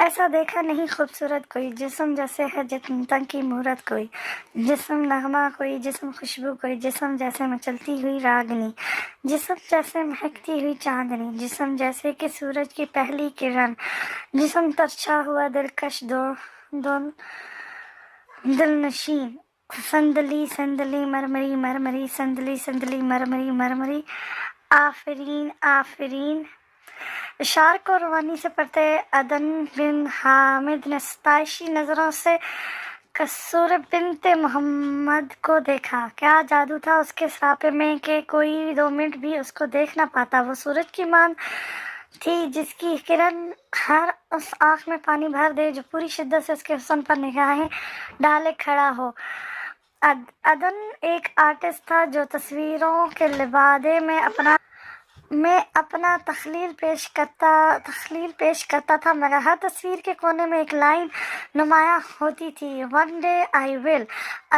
ایسا دیکھا نہیں خوبصورت کوئی، جسم جیسے ہے جتن کی مہورت کوئی، جسم نغمہ کوئی، جسم خوشبو کوئی، جسم جیسے مچلتی ہوئی راگنی، جسم جیسے مہکتی ہوئی چاندنی، جسم جیسے کہ سورج کی پہلی کرن، جسم ترچھا ہوا دلکش دل نشین، سندلی سندلی مرمری مرمری، سندلی سندلی مرمری مرمری، آفرین آفرین۔ اشعار کو روانی سے پڑھتے عدن بن حامد نے ستائشی نظروں سے قصور بنت محمد کو دیکھا۔ کیا جادو تھا اس کے سراپے میں کہ کوئی 2 منٹ بھی اس کو دیکھ نہ پاتا۔ وہ سورج کی مانند تھی جس کی کرن ہر اس آنکھ میں پانی بھر دے جو پوری شدت سے اس کے حسن پر نگاہیں ڈالے کھڑا ہو۔ عدن ایک آرٹسٹ تھا جو تصویروں کے لبادے میں اپنا تخلیل پیش کرتا تھا، مگر ہر تصویر کے کونے میں ایک لائن نمایاں ہوتی تھی: ون ڈے آئی ول۔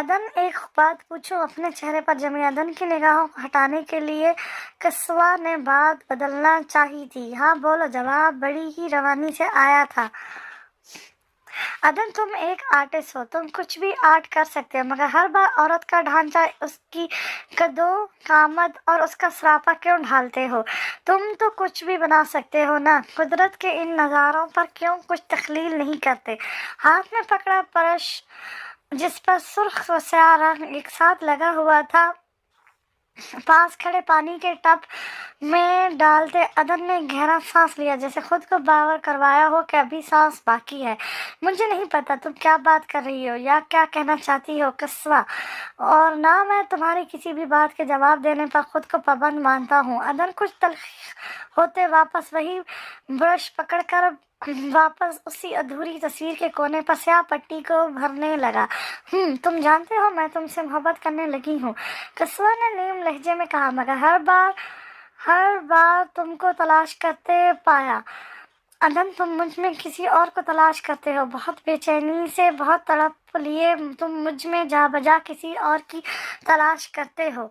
عدن ایک بات پوچھوں؟ اپنے چہرے پر جمی عدن کی نگاہوں کو ہٹانے کے لیے کسوہ نے بات بدلنا چاہی تھی۔ ہاں بولو، جواب بڑی ہی روانی سے آیا تھا۔ عدن، تم ایک آرٹسٹ ہو، تم کچھ بھی آرٹ کر سکتے ہو، مگر ہر بار عورت کا ڈھانچہ، اس کی قد و قامت اور اس کا سراپا کیوں ڈھالتے ہو؟ تم تو کچھ بھی بنا سکتے ہو نا، قدرت کے ان نظاروں پر کیوں کچھ تخلیل نہیں کرتے؟ ہاتھ میں پکڑا برش جس پر سرخ و سیاہ رنگ ایک ساتھ لگا ہوا تھا، پاس کھڑے پانی کے ٹب میں ڈالتے عدن نے گہرا سانس لیا، جیسے خود کو باور کروایا ہو کہ ابھی سانس باقی ہے۔ مجھے نہیں پتا تم کیا بات کر رہی ہو یا کیا کہنا چاہتی ہو کسوہ، اور نہ میں تمہاری کسی بھی بات کے جواب دینے پر خود کو پابند مانتا ہوں۔ عدن کچھ تلخ ہوتے واپس وہی برش پکڑ کر واپس اسی ادھوری تصویر کے کونے پر سیاہ پٹی کو بھرنے لگا۔ تم جانتے ہو میں تم سے محبت کرنے لگی ہوں، کسوہ نے نیم لہجے میں کہا، مگر ہر بار تم کو تلاش کرتے پایا۔ عدن، تم مجھ میں کسی اور کو تلاش کرتے ہو، بہت بے چینی سے، بہت تڑپ لیے تم مجھ میں جا بجا کسی اور کی تلاش کرتے ہو۔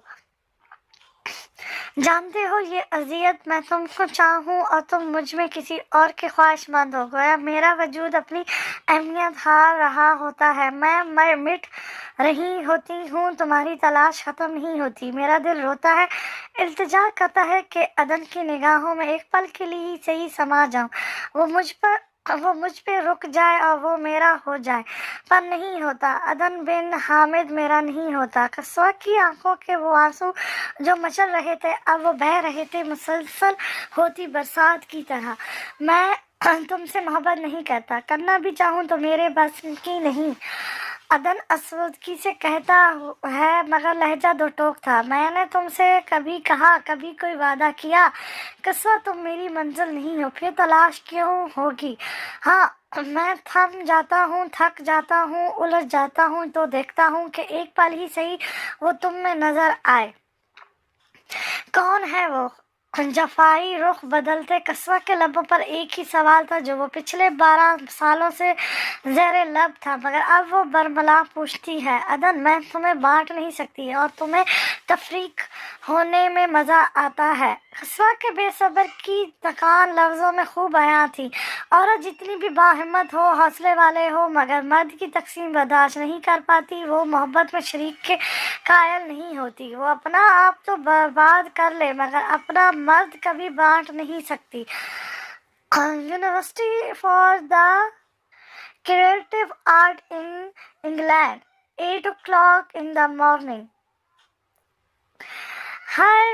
جانتے ہو یہ اذیت، میں تم کو چاہوں اور تم مجھ میں کسی اور کے خواہش مند ہو، گویا میرا وجود اپنی اہمیت ہار رہا ہوتا ہے، میں مٹ رہی ہوتی ہوں، تمہاری تلاش ختم نہیں ہوتی، میرا دل روتا ہے، التجا کرتا ہے کہ عدن کی نگاہوں میں ایک پل کے لیے ہی صحیح سما جاؤں، وہ مجھ پہ رک جائے اور وہ میرا ہو جائے، پر نہیں ہوتا۔ عدن بن حامد میرا نہیں ہوتا۔ کسوہ کی آنکھوں کے وہ آنسو جو مچل رہے تھے اب وہ بہہ رہے تھے مسلسل ہوتی برسات کی طرح۔ میں تم سے محبت نہیں کرتا، کرنا بھی چاہوں تو میرے بس کی نہیں۔ عدن افسردگی سے کہتا ہے، مگر لہجہ دو ٹوک تھا۔ میں نے تم سے کبھی کہا، کبھی کوئی وعدہ کیا؟ کسوہ، تم میری منزل نہیں ہو، پھر تلاش کیوں ہوگی؟ ہاں، میں تھم جاتا ہوں، تھک جاتا ہوں، الجھ جاتا ہوں تو دیکھتا ہوں کہ ایک پل ہی صحیح وہ تم میں نظر آئے۔ کون ہے وہ جفائی رخ بدلتے؟ کسوہ کے لبوں پر ایک ہی سوال تھا جو وہ پچھلے 12 سالوں سے زیر لب تھا، مگر اب وہ برملا پوچھتی ہے۔ عدن، میں تمہیں بانٹ نہیں سکتی اور تمہیں تفریق ہونے میں مزہ آتا ہے۔ کسوہ کے بے صبر کی تکان لفظوں میں خوب بیاں تھی۔ عورت جتنی بھی باہمت ہو، حوصلے والے ہو، مگر مرد کی تقسیم برداشت نہیں کر پاتی، وہ محبت میں شریک کے قائل نہیں ہوتی۔ وہ اپنا آپ تو برباد کر لے مگر اپنا مرد کبھی بانٹ نہیں سکتی۔ University for the creative art in England, 8 o'clock in the morning. Hi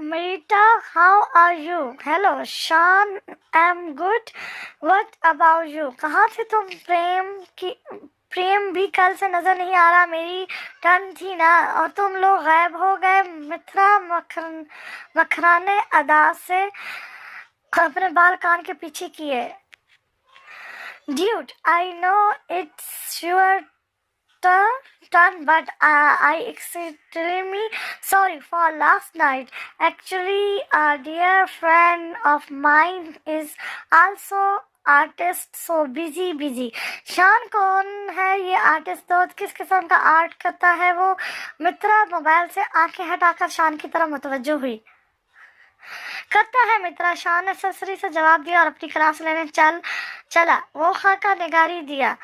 Marita, how are you? Hello Sean, I'm good. What about you? کہاں تھے تم؟ پریم بھی کل سے نظر نہیں آ رہا، میری ٹرن تھی نا، اور تم لوگ غائب ہو گئے۔ مترا مکھرانے ادا سے اپنے بال کان کے پیچھے کیے۔ Dude, I know it's your turn, but I extremely sorry for last night. Actually, a dear friend of mine is also artist, so busy. شان کون ہے یہ آرٹسٹ دوست؟ کس قسم کا آرٹ کرتا ہے وہ؟ مترا موبائل سے آنکھیں ہٹا کر شان کی طرف متوجہ ہوئی۔ करता है मित्रा, शाह ने ससरी से जवाब दिया और अपनी क्लास लेने चला। वो खाका निगारी दिया।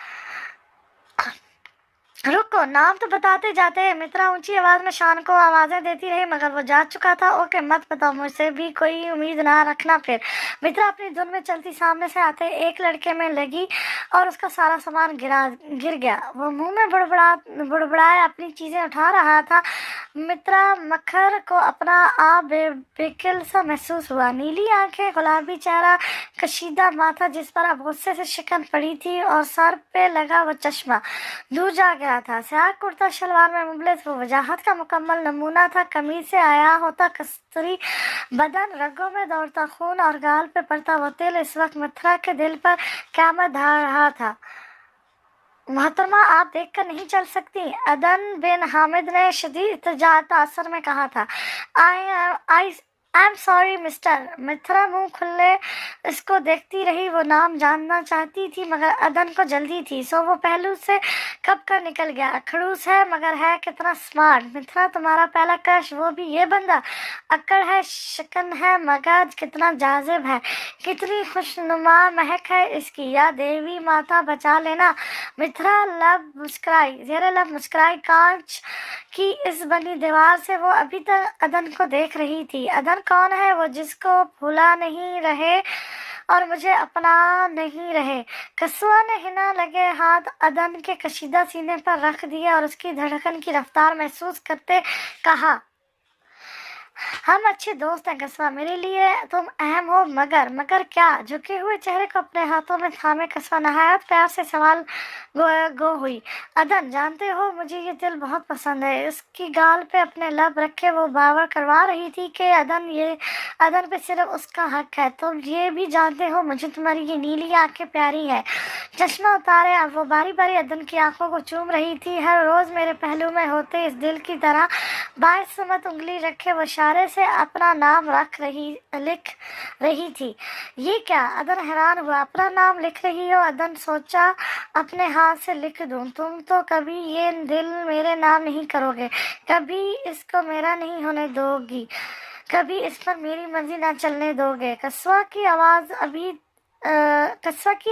रुको, नाम तो बताते जाते हैं। मित्रा ऊंची आवाज में शान को आवाजें देती रही, मगर वो जा चुका था। ओके, मत बताओ, मुझसे भी कोई उम्मीद ना रखना फिर। मित्रा अपनी धुन में चलती सामने से आते एक लड़के में लगी और उसका सारा सामान गिर गया। वो मुंह में बुड़बुड़ाए अपनी चीजें उठा रहा था। मित्रा मखर को अपना आप बेकिल सा महसूस हुआ। नीली आंखें, गुलाबी चेहरा, कशीदा माथा जिस पर अब गुस्से से शिकन पड़ी थी, और सर पे लगा वो चश्मा दूर जा गया था। स्याह कुर्ता शलवार में मुबलिस वो वजाहत का मुकम्मल नमूना था। कमीज से आया होता कस्तूरी बदन, रगों में दौड़ता खून और गाल पे पड़ता वो तिल इस वक्त मित्रा के दिल पर क़यामत ढा रहा था। मोहतरमा, आप देखकर नहीं चल सकती, अदन बिन हामिद ने शदीद तासर में कहा था। I am sorry mister. Mitra मुंह खुले इसको देखती रही। वो नाम जानना चाहती थी, मगर अदन को जल्दी थी, सो वो पहलू से कब का निकल गया। खड़ूस है, मगर है कितना स्मार्ट। मित्रा, तुम्हारा पहला क्रश, वो भी ये बंदा। अक्कड़ है, शिकन है, मगर कितना जाजिब है, कितनी खुशनुमा महक है इसकी। या देवी माता बचा लेना। मित्रा ज़ेरे लब मुस्कुराई। कांच की इस बनी दीवार से वो अभी तक अदन को देख रही थी। अदन कौन है वो जिसको भूला नहीं रहे और मुझे अपना नहीं रहे। कस्वा ने हिना लगे हाथ अदन के कशीदा सीने पर रख दिए और उसकी धड़कन की रफ्तार महसूस करते कहा, हम अच्छे दोस्त हैं कस्वा, मेरे लिए तुम अहम हो। मगर क्या? झुके हुए चेहरे को अपने हाथों में थामे कस्वा नहायत प्यार से सवाल गो हुई। अदन, जानते हो मुझे ये दिल बहुत पसंद है। इसकी गाल पे अपने लब रखे वो बावर करवा रही थी कि अदन पे सिर्फ उसका हक है। तुम ये भी जानते हो मुझे तुम्हारी ये नीली आंखें प्यारी है। चश्मा उतारे अब वो बारी बारी अदन की आंखों को चूम रही थी। हर रोज मेरे पहलू में होते इस दिल की तरह बाएं समत उंगली रखे वो इशारे से अपना नाम लिख रही थी। ये क्या? अदन हैरान हुआ। अपना नाम लिख रही हो? अदन सोचा, अपने हाथ से लिख दूं। तुम तो कभी ये दिल मेरे नाम नहीं करोगे, कभी इसको मेरा नहीं होने दोगी, कभी इस पर मेरी मर्जी ना चलने दोगे। कस्वा की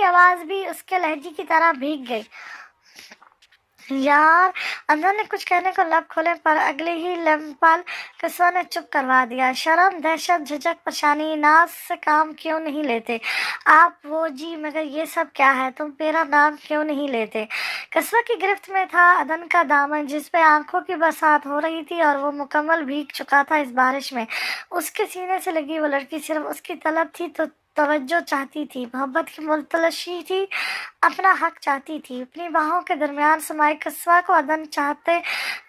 आवाज भी उसके लहजे की तरह भीग गई। यार, अदन ने कुछ कहने को लब खोले, पर अगले ही पल कस्वा ने चुप करवा दिया। शर्म, दहशत, झिझक, परेशानी, नाज से काम क्यों नहीं लेते आप? वो जी, मगर ये सब क्या है? तुम मेरा नाम क्यों नहीं लेते? कस्वा की गिरफ्त में था अदन का दामन, जिस पे आंखों की बरसात हो रही थी और वो मुकम्मल भीग चुका था इस बारिश में। उसके सीने से लगी वो लड़की सिर्फ उसकी तलब थी, तो तवज्जो चाहती थी, मोहब्बत की मुतलशी थी, अपना हक चाहती थी। अपनी बाहों के दरमियान समाई कस्वा को अदन चाहते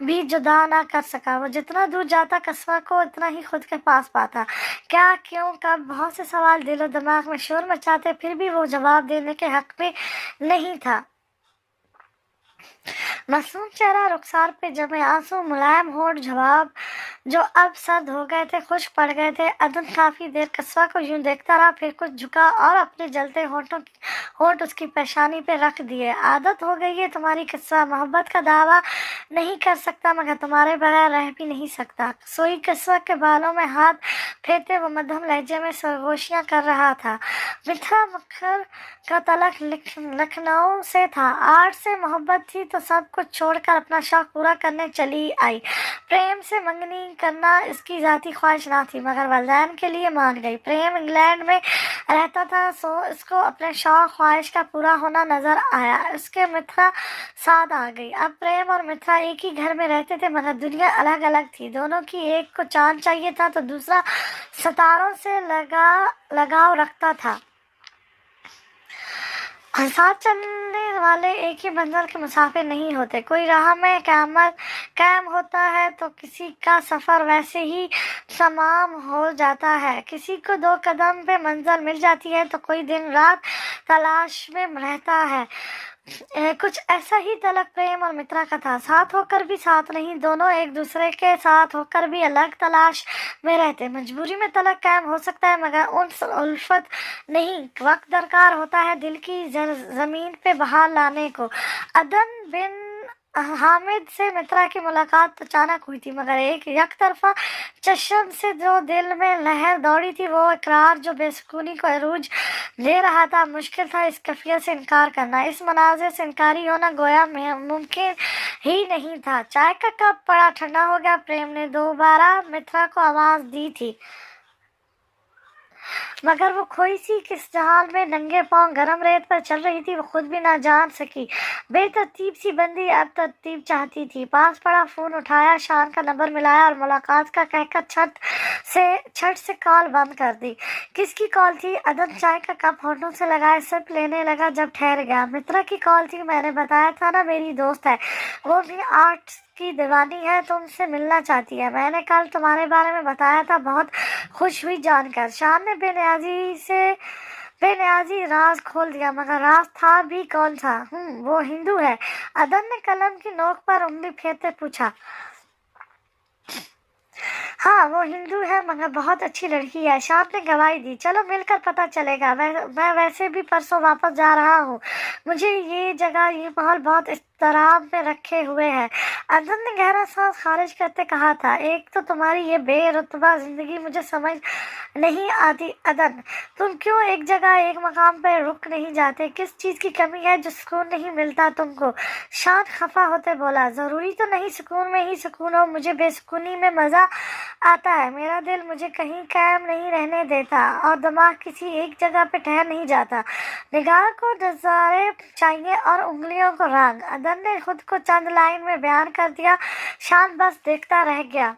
भी जुदा ना कर सका। वो जितना दूर जाता कस्वा को उतना ही खुद के पास पाता। क्या, क्यों, कब, बहुत से सवाल दिलो दिमाग में शोर मचाते, फिर भी वो जवाब देने के हक में नहीं था। मासूम चेहरा, रुखसार पे जमे आंसू, मुलायम होठ, जवाब जो अब सर्द हो गए थे, खुश्क पड़ गए थे। अदन काफी देर कस्वा को यूं देखता रहा, फिर कुछ झुका और अपने जलते होठ उसकी पेशानी पे रख दिए। आदत हो गई है तुम्हारी कस्वा, मोहब्बत का दावा नहीं कर सकता, मगर तुम्हारे बगैर रह भी नहीं सकता। सोई कस्वा के बालों में हाथ फेरते वो मध्यम लहजे में सरगोशियां कर रहा था। मित्रा मक्खर का तलक लखनऊ से था। आर्ट से मोहब्बत थी तो सब कुछ छोड़कर अपना शौक पूरा करने चली आई। प्रेम से मंगनी करना इसकी जाती ख्वाहिश ना थी, मगर वालिदैन के लिए मान गई। प्रेम इंग्लैंड में रहता था, सो इसको अपने शौक ख्वाहिश का पूरा होना नजर आया। इसके मित्रा साथ आ गई। अब प्रेम और मित्रा एक ही घर में रहते थे, मगर दुनिया अलग अलग थी। दोनों की, एक को चांद चाहिए था तो दूसरा सितारों से लगाव रखता था। साथ चलने वाले एक ही मंजिल के मुसाफिर नहीं होते। कोई राह में कायम होता है तो किसी का सफ़र वैसे ही तमाम हो जाता है। किसी को 2 कदम पे मंजिल मिल जाती है तो कोई दिन रात तलाश में रहता है। कुछ ऐसा ही तलक प्रेम और मित्रा का था। साथ होकर भी साथ नहीं, दोनों एक दूसरे के साथ होकर भी अलग तलाश में रहते। मजबूरी में तलक कायम हो सकता है, मगर उल्फत नहीं। वक्त दरकार होता है दिल की जमीन पे बहार लाने को। अदन बिन हामिद से मित्रा की मुलाकात अचानक हुई थी, मगर एक यकतरफा चश्म से जो दिल में लहर दौड़ी थी, वो इकरार जो बेसुकूनी को अरूज ले रहा था। मुश्किल था इस कैफियत से इनकार करना, इस मनाज़र से इनकारी होना गोया मुमकिन ही नहीं था। चाय का कप बड़ा ठंडा हो गया। प्रेम ने दोबारा मित्रा को आवाज़ दी थी, मगर वो खोई सी किस जहाल में नंगे पांव गरम रेत पर चल रही थी, वो खुद भी ना जान सकी। बेतरतीब सी बंदी अब तरतीब चाहती थी। पास पड़ा फोन उठाया, शान का नंबर मिलाया और मुलाकात का कहकर छट से कॉल बंद कर दी। किसकी कॉल थी? अदन चाय का कप होठों से लगाए सिप लेने लगा जब ठहर गया। मित्रा की कॉल थी। मैंने बताया था ना, मेरी दोस्त है, वो भी आर्ट की दीवानी है, तुमसे मिलना चाहती है। मैंने कल तुम्हारे बारे में बताया था, बहुत खुश हुई जानकर। शान ने बेनियाजी राज खोल दिया, मगर राज था भी कौन सा? वो हिंदू है। अदन ने कलम की नोक पर उंगली फेरते पूछा। हाँ, वो हिंदू है, मगर बहुत अच्छी लड़की है। शाम ने गवाही दी। चलो मिलकर पता चलेगा। मैं वैसे भी परसों वापस जा रहा हूँ। मुझे ये जगह, ये महल बहुत इस्तराब में रखे हुए है। अदन ने गहरा सांस खारिज करते कहा था, एक तो तुम्हारी ये बेरुतबा जिंदगी मुझे समझ नहीं आती। अदन, तुम क्यों एक जगह एक मकाम पर रुक नहीं जाते? किस चीज की कमी है जो सुकून नहीं मिलता तुमको? शान खफा होते बोला, जरूरी तो नहीं सुकून में ही सुकून हो, मुझे बेसुकूनी में मजा आता है। मेरा दिल मुझे कहीं कायम नहीं रहने देता और दिमाग किसी एक जगह पे ठहर नहीं जाता। निगाह को नजारे चाहिए और उंगलियों को रंग। अदन ने खुद को चंद लाइन में बयान कर दिया। शान बस देखता रह गया।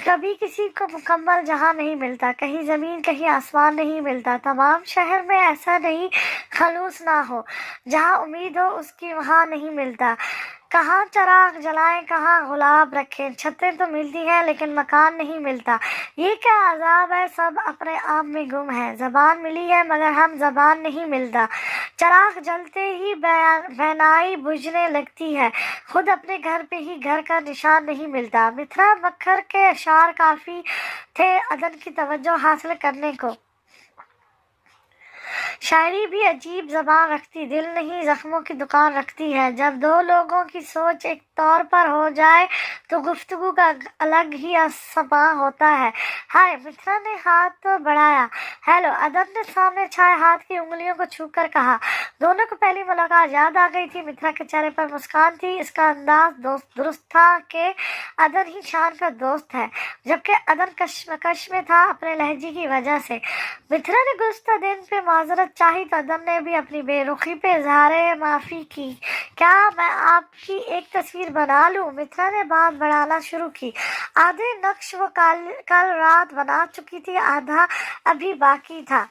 कभी किसी को मुकम्मल जहां नहीं मिलता, कहीं जमीन कहीं आसमान नहीं मिलता। तमाम शहर में ऐसा नहीं खलूस ना हो, जहां उम्मीद हो उसकी वहां नहीं मिलता। कहाँ चराग जलाएं, कहाँ गुलाब रखें। छतें तो मिलती हैं लेकिन मकान नहीं मिलता। ये क्या अजाब है, सब अपने आप में गुम है। जबान मिली है मगर हम जबान नहीं मिलता। चराग जलते ही बहनाई बुझने लगती है। खुद अपने घर पे ही घर का निशान नहीं मिलता। मित्रा मक्खर के अशार काफी थे अदन की तवज्जो हासिल करने को। शायरी भी अजीब जबान रखती, दिल नहीं जख्मों की दुकान रखती है। जब दो लोगों की सोच एक तौर पर हो जाए तो गुफ्तगू का अलग ही असमा होता है। हाय, मित्रा ने हाथ तो बढ़ाया। हेलो, अदन ने सामने छाए हाथ की उंगलियों को छूकर कहा। दोनों को पहली मुलाकात याद आ गई थी। मित्रा के चेहरे पर मुस्कान थी। इसका अंदाज दुरुस्त था कि अदन ही शान का दोस्त है, जबकि अदन कश्मकश में था अपने लहजे की वजह से। मित्रा ने गुज़श्ता दिन पे माजरत चाही तो अदन ने भी अपनी बेरुखी पे इजहार माफ़ी की। क्या मैं आपकी एक तस्वीर बना लूं? मित्रा ने बात बढ़ाना शुरू की। आधे नक्श वो कल रात बना चुकी थी, आधा अभी बाकी था।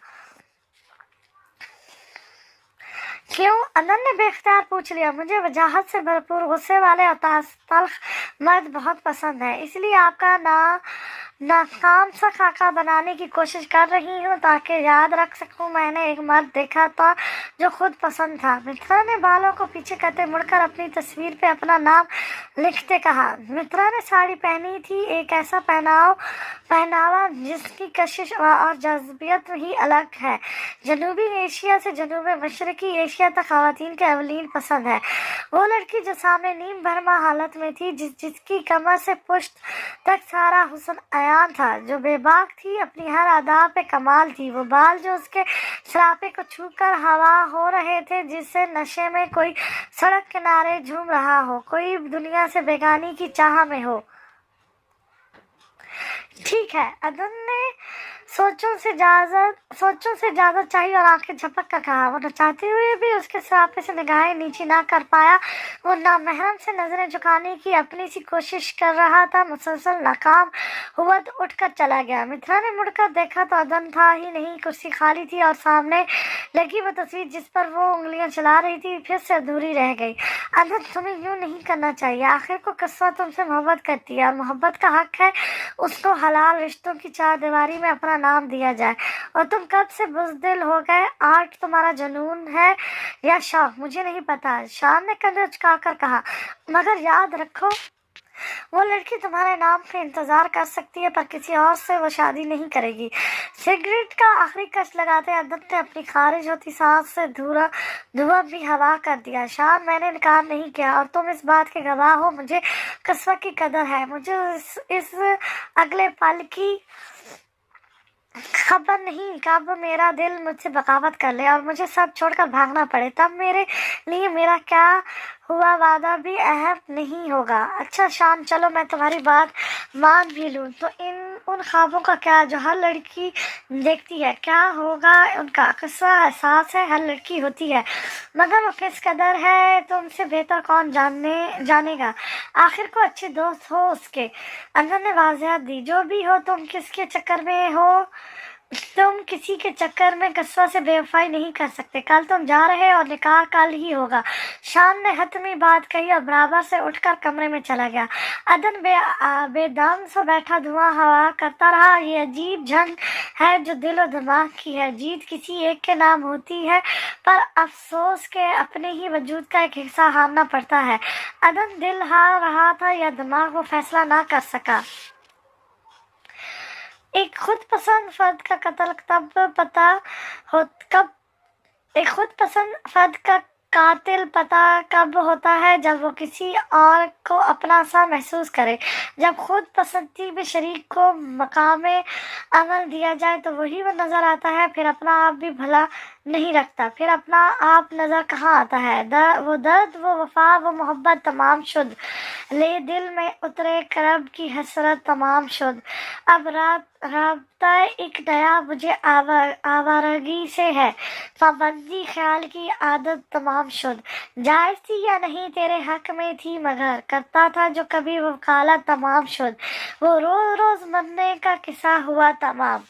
क्यों? अदन ने बेख्तियार पूछ लिया। मुझे वजाहत से भरपूर गुस्से वाले और तल्ख मर्द बहुत पसंद है, इसलिए आपका नाकाम सा खाका बनाने की कोशिश कर रही हूँ ताकि याद रख सकूँ मैंने एक मर्द देखा था जो खुद पसंद था। मित्रा ने बालों को पीछे करते मुड़कर अपनी तस्वीर पे अपना नाम लिखते कहा। मित्रा ने साड़ी पहनी थी, एक ऐसा पहनावा जिसकी कशिश और जज्बियत ही अलग है। जनूबी एशिया से जनूबी मशरकी एशिया तक खवातीन के अवलीन पसंद है। वो लड़की जो सामने नीम भरमा हालत में थी, जिसकी कमर से पुश्त तक सारा हुस्न आयान था, जो बेबाक थी, अपनी हर अदा पे कमाल थी। वो बाल जो उसके सरापे को छूकर हवा हो रहे थे, जिससे नशे में कोई सड़क किनारे झूम रहा हो, कोई दुनिया से बेगानी की चाह में हो। ठीक है, अदन ने सोचों से ज्यादा चाहिए और आंखें झपक कर कहा। वो चाहते हुए भी उसके सरापे से निगाहें नीचे ना कर पाया। वो नामहरम से नजरें झुकाने की अपनी सी कोशिश कर रहा था, मुसलसल नाकाम हुआ तो उठकर चला गया। मित्रा ने मुड़कर देखा तो अदन था ही नहीं, कुर्सी खाली थी और सामने लगी वो तस्वीर जिस पर वो उंगलियां चला रही थी फिर से अधूरी रह गई। अदन, तुम्हें यूं नहीं करना चाहिए। आखिर को किस्सा तुमसे मोहब्बत करती है और मोहब्बत का हक है उसको हलाल रिश्तों की चार दीवारी में अपना नाम दिया जाए। और तुम कब से बुज़दिल हो गए? आर्ट तुम्हारा जुनून है या शौक, मुझे नहीं पता। शान ने कंधे उचकाकर कहा। मगर याद रखो, وہ لڑکی تمہارے نام پہ انتظار کر سکتی ہے پر کسی اور سے وہ شادی نہیں کرے گی۔ سگریٹ کا آخری کش لگاتے عدن نے اپنی خارج ہوتی سانس سے دھواں بھی ہوا کر دیا۔ شان، میں نے انکار نہیں کیا اور تم اس بات کے گواہ ہو، مجھے قصوہ کی قدر ہے، مجھے اس اگلے پل کی خبر نہیں کب میرا دل مجھ سے بغاوت کر لے اور مجھے سب چھوڑ کر بھاگنا پڑے، تب میرے لیے میرا کیا ہوا وعدہ بھی اہم نہیں ہوگا۔ اچھا شان، چلو میں تمہاری بات مان بھی لوں تو ان خوابوں کا کیا جو ہر لڑکی دیکھتی ہے؟ کیا ہوگا ان کا؟ قصہ احساس ہے، ہر لڑکی ہوتی ہے، مگر وہ کس قدر ہے تم سے بہتر کون جانے گا؟ آخر کو اچھے دوست ہو اس کے۔ انجن نے واضحیت دی، جو بھی ہو تم کس کے چکر میں ہو، تم کسی کے چکر میں قصوہ سے بے وفائی نہیں کر سکتے۔ کل تم جا رہے اور نکاح کل ہی ہوگا۔ شان نے حتمی بات کہی اور برابر سے اٹھ کر کمرے میں چلا گیا۔ عدن بے دم سا بیٹھا دھواں ہوا کرتا رہا۔ یہ عجیب جنگ ہے جو دل و دماغ کی ہے۔ جیت کسی ایک کے نام ہوتی ہے پر افسوس کہ اپنے ہی وجود کا ایک حصہ ہارنا پڑتا ہے۔ عدن دل ہار رہا تھا یا دماغ، وہ فیصلہ نہ کر سکا۔ ایک خود پسند فرد کا قتل کب ہوتا ہے؟ جب وہ کسی اور کو اپنا سا محسوس کرے۔ جب خود پسندی میں شریک کو مقام عمل دیا جائے تو وہی وہ نظر آتا ہے، پھر اپنا آپ بھی بھلا نہیں رکھتا، پھر اپنا آپ نظر کہاں آتا ہے؟ وہ درد، وہ وفا، وہ محبت تمام شد، لے دل میں اترے کرب کی حسرت تمام شد۔ اب رابطہ ایک نیا مجھے آوارگی سے ہے، پابندی خیال کی عادت تمام شد۔ جائز تھی یا نہیں تیرے حق میں تھی مگر، کرتا تھا جو کبھی وہ کالا تمام شد۔ وہ روز روز مرنے کا قصہ ہوا تمام،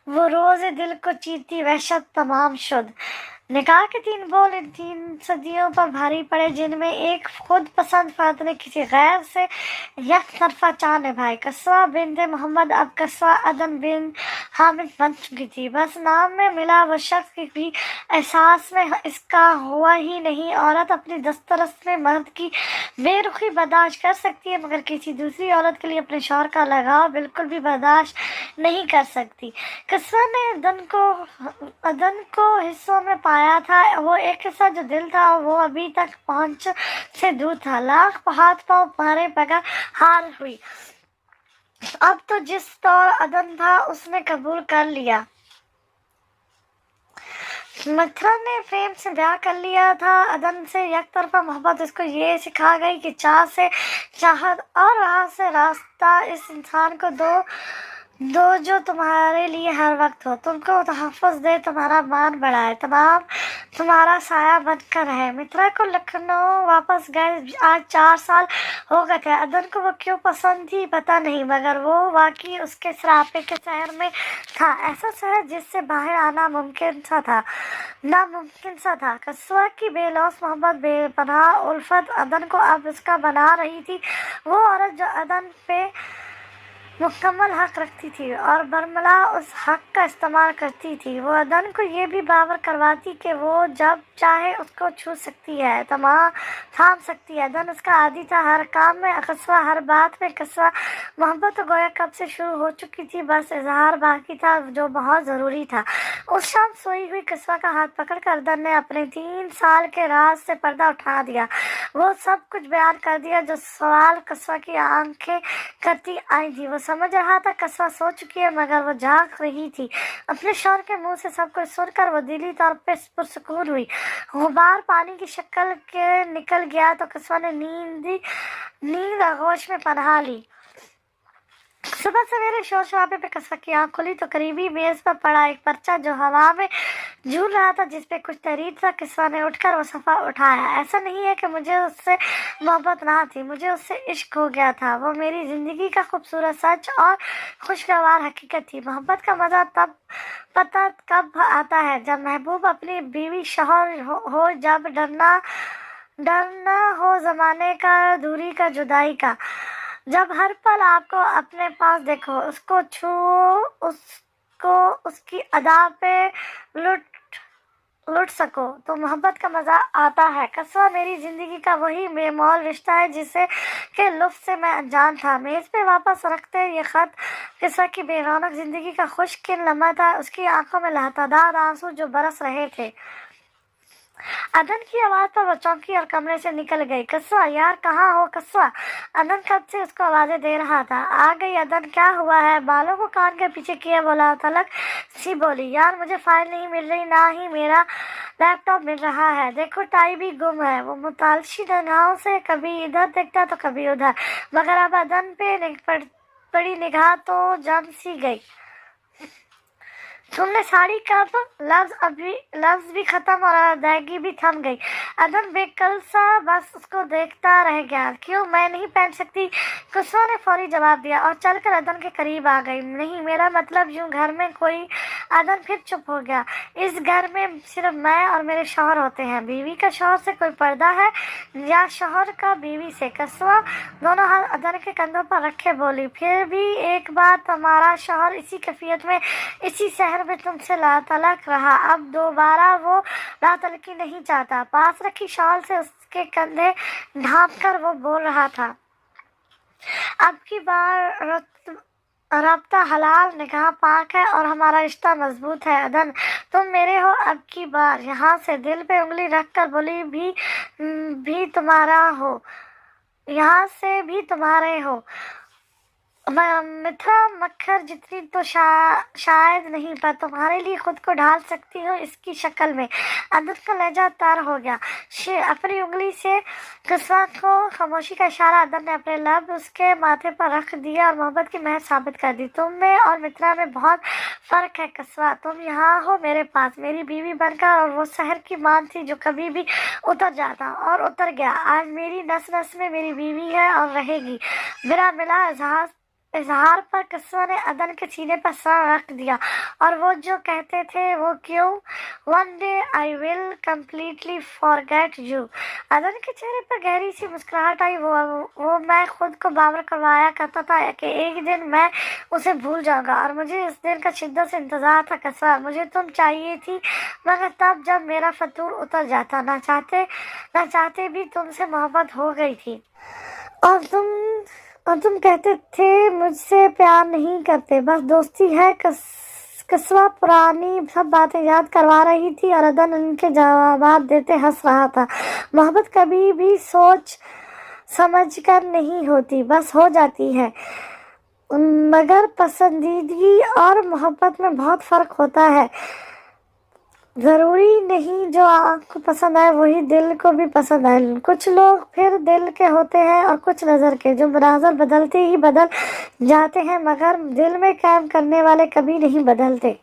وہ روز دل کو چیرتی وحشت تمام شد۔ نکاح کے 3 بول ان 3 صدیوں پر بھاری پڑے جن میں ایک خود پسند فرد نے کسی غیر سے یک طرفہ چاہ نبھائی۔ قصوہ بنت محمد اب قصوہ عدن بن حامد بن چکی تھی۔ بس نام میں ملا، وہ شخص کی بھی احساس میں اس کا ہوا ہی نہیں۔ عورت اپنی دسترس میں مرد کی بے رخی برداشت کر سکتی ہے مگر کسی دوسری عورت کے لیے اپنے شوہر کا لگاؤ بالکل بھی برداشت نہیں کر سکتی۔ قصوہ نے عدن کو حصوں میں پایا تھا، وہ ایک حصہ جو دل تھا وہ ابھی تک پہنچ سے دور تھا۔ لاکھ ہاتھ پاؤں مارے بغیر ہار ہوئی۔ اب تو جس طور عدن تھا اس نے قبول کر لیا۔ متھرا نے پریم سے بیاہ کر لیا تھا۔ عدن سے یک طرفہ محبت اس کو یہ سکھا گئی کہ چاہ سے چاہت اور راہ سے راستہ، اس انسان کو دو جو تمہارے لیے ہر وقت ہو، تم کو تحفظ دے، تمہارا مان بڑھائے، تمہارا سایہ بن کر رہے۔ مترا کو لکھنؤ واپس گئے آج 4 سال ہو گئے تھے۔ عدن کو وہ کیوں پسند تھی پتہ نہیں، مگر وہ واقعی اس کے سراپے کے شہر میں تھا، ایسا شہر جس سے باہر آنا ناممکن سا تھا۔ قصوہ کی بے لوث محبت، بے پناہ الفت عدن کو اب اس کا بنا رہی تھی۔ وہ عورت جو عدن پہ مکمل حق رکھتی تھی اور برملا اس حق کا استعمال کرتی تھی، وہ عدن کو یہ بھی باور کرواتی کہ وہ جب چاہے اس کو چھو سکتی ہے، تھام سکتی ہے۔ عدن اس کا عادی تھا، ہر کام میں قصوہ، ہر بات میں قصوہ۔ محبت تو گویا کب سے شروع ہو چکی تھی، بس اظہار باقی تھا جو بہت ضروری تھا۔ اس شام سوئی ہوئی قصوہ کا ہاتھ پکڑ کر عدن نے اپنے 3 سال کے راز سے پردہ اٹھا دیا۔ وہ سب کچھ بیان کر دیا جو سوال قصوہ کی آنکھیں کرتی آئی تھی۔ وہ سمجھ رہا تھا قصوہ سو چکی ہے مگر وہ جاگ رہی تھی۔ اپنے شوہر کے منہ سے سب کچھ سن کر وہ دلی طور پہ پرسکون ہوئی۔ غبار پانی کی شکل کے نکل گیا تو قصوہ نے نیند آغوش میں پناہ لی۔ صبح سویرے شور شرابے پہ قصوہ کی آنکھ کھلی تو قریبی میز پر پڑا ایک پرچہ جو ہوا میں جھول رہا تھا جس پہ کچھ تحریر تھا۔ قصوہ نے اٹھ کر وہ صفحہ اٹھایا۔ ایسا نہیں ہے کہ مجھے اس سے محبت نہ تھی، مجھے اس سے عشق ہو گیا تھا، وہ میری زندگی کا خوبصورت سچ اور خوشگوار حقیقت تھی۔ محبت کا مزہ تب پتہ کب آتا ہے جب محبوب اپنی بیوی شوہر ہو، جب ڈرنا ہو زمانے کا، دوری کا، جدائی کا، جب ہر پل آپ کو اپنے پاس دیکھو، اس کو چھو، اس کی ادا پہ लुट सको तो मोहब्बत का मज़ा आता है। कस्वा मेरी ज़िंदगी का वही बेमौल रिश्ता है जिसे के लुत्फ़ से मैं अनजान था। मेज़ पे वापस रखते ये ख़त कस्वा की बेरौनक ज़िंदगी का खुशकिन लम्हा था। उसकी आंखों में लहतादार आंसू जो बरस रहे थे। अदन की आवाज़ पर वो चौंकी और कमरे से निकल गई। कस्वा यार कहाँ हो कस्वा? अदन कब से उसको आवाज़ें दे रहा था। आ गई अदन, क्या हुआ है? बालों को कान के पीछे किए बोला। तलक सी बोली, यार मुझे फाइल नहीं मिल रही, ना ही मेरा लैपटॉप मिल रहा है। देखो टाई भी गुम है। वो मुतालशी निगाहों से कभी इधर देखता तो कभी उधर, मगर अब अदन पे पड़ी निगाह तो जम सी गई। तुमने साड़ी कब? लफ्ज भी खत्म और अदायगी भी थम गई। अदन बेकल सा बस उसको देखता रह गया। क्यों मैं नहीं पहन सकती? कुसवा ने फौरी जवाब दिया और चलकर अदन के करीब आ गई। नहीं, मेरा मतलब यूं घर में कोई। अदन फिर चुप हो गया। इस घर में सिर्फ मैं और मेरे शौहर होते हैं। बीवी का शौहर से कोई पर्दा है या शौहर का बीवी से? कस्वा दोनों हाथ अदन के कंधों पर रखे बोली, फिर भी एक बात, तुम्हारा शौहर इसी कैफियत में इसी शहर में तुमसे लातलक रहा, अब दोबारा वो लातलकी नहीं चाहता। पास रखी शॉल से उसके कंधे ढांपकर वो बोल रहा था, अब की बार रब्ता हलाल, निगाह पाक है और हमारा रिश्ता मजबूत है। अदन तुम मेरे हो अब की बार। यहाँ से दिल पे उंगली रखकर बोली, भी तुम्हारा हो, यहाँ से भी तुम्हारे हो। मित्रा मक्खर जितनी तो शायद नहीं, पर तुम्हारे लिए खुद को ढाल सकती हूँ इसकी शक्ल में। अदन का लहजा तार हो गया। अपनी उंगली से कस्वा को खामोशी का इशारा अदन ने अपने लब उसके माथे पर रख दिया और मोहब्बत की महज साबित कर दी। तुम में और मित्रा में बहुत फ़र्क है कस्वा। तुम यहाँ हो मेरे पास, मेरी बीवी बनकर, और वो शहर की मान थी जो कभी भी उतर जाता और उतर गया। आज मेरी नस नस में मेरी बीवी है और रहेगी। बिना मिला इजहार पर कस्वा ने अदन के सीने पर सर रख दिया। और वो जो कहते थे वो क्यों? One day I will completely forget you. अदन के चेहरे पर गहरी सी मुस्कुराहट आई। वो मैं खुद को बावर करवाया करता था कि एक दिन मैं उसे भूल जाऊंगा, और मुझे इस दिन का शिद्दत से इंतजार था कस्वा। मुझे तुम चाहिए थी, मगर तब जब मेरा फतूर उतर जाता, ना चाहते भी तुमसे मोहब्बत हो गई थी। और तुम कहते थे मुझसे प्यार नहीं करते, बस दोस्ती है। कस्वा पुरानी सब बातें याद करवा रही थी और अदन उनके जवाब देते हंस रहा था। मोहब्बत कभी भी सोच समझ कर नहीं होती, बस हो जाती है। मगर पसंदीदगी और मोहब्बत में बहुत फ़र्क होता है। ज़रूरी नहीं जो आँख को पसंद आए वही दिल को भी पसंद आए। कुछ लोग फिर दिल के होते हैं और कुछ नज़र के, जो नज़र बदलते ही बदल जाते हैं, मगर दिल में कायम करने वाले कभी नहीं बदलते।